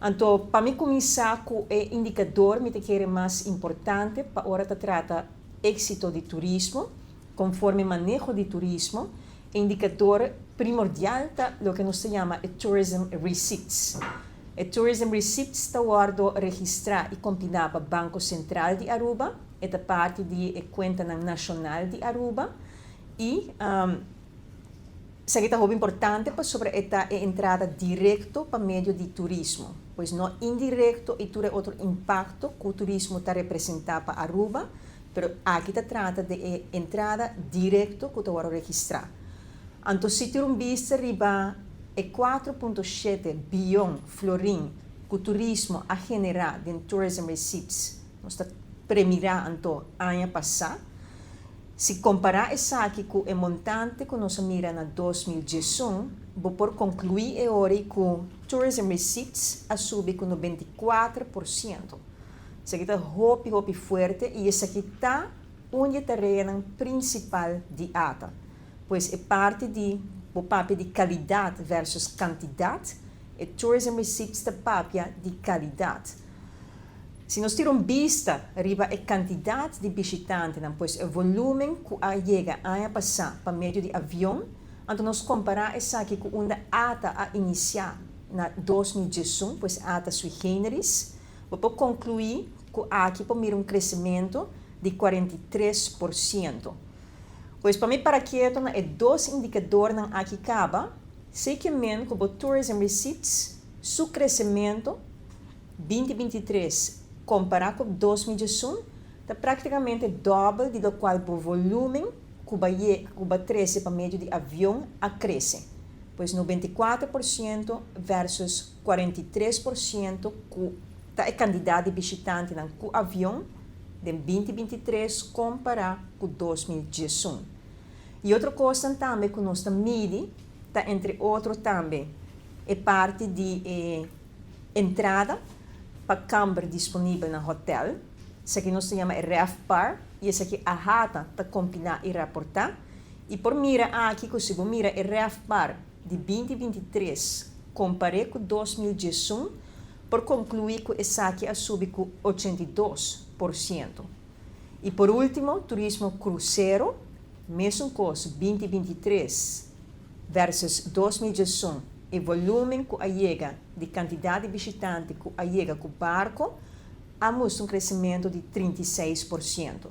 Então, para mim começar com o indicador que é mais importante para hora de trata êxito de turismo, conforme manejo de turismo, indicador primordial tá lo que nós chama tourism receipts. Tourism receipts está guardo registrar e compilar para o Banco Central de Aruba, é parte de conta nacional de Aruba, e isso é algo importante sobre esta entrada direta para meio de turismo, pois não indireto e tem outro impacto que o turismo está representando para Aruba, mas aqui se trata de entrada direta que está registrar. Então, se tem vista riba é 4,7 bilhão florim que o turismo a generar em tourism receipts, nós está premiando ano passado. Se comparar isso aqui com o montante que nós mira na 2018, vou por concluir agora que o tourism receipts a subir com 94%. Isso aqui está hopi forte e isso aqui está onde está a terreno principal de ATA, pois é parte de o papel de qualidade versus quantidade, e tourism receipts está papel de qualidade. Se nós tiramos vista riba a quantidade de visitantes, pois o volume que chega a passar para meio de avião, então nós comparar isso aqui com onde ATA a iniciar na 2018, pois ATA sui generis, vou concluir que aqui para crescimento de 43%. Pois para mim, para que é dois indicadores aqui acaba, seguimento com o tourism receipts, seu crescimento 2023 comparado com 2018, está praticamente dobro do qual o volume que vai crescer para meio de avião a cresce. Pois 94% versus 43% que a quantidade de visitantes no avião de 2023 comparado com 2018. E outra coisa também que nós medimos, tá, entre outros também, é parte de entrada para câmara disponível no hotel. Isso aqui nós chamamos RevPAR, e isso aqui a rata está combinar e reportar. E por mira aqui, que se mira o RevPAR de 2023 comparado com 2018, por concluir que esse aqui a subir com 82%. E por último, turismo cruzeiro, mesmo coisa 2023 versus 2018, e volume que chega de quantidade de visitantes que chega com o barco, a mostra crescimento de 36%.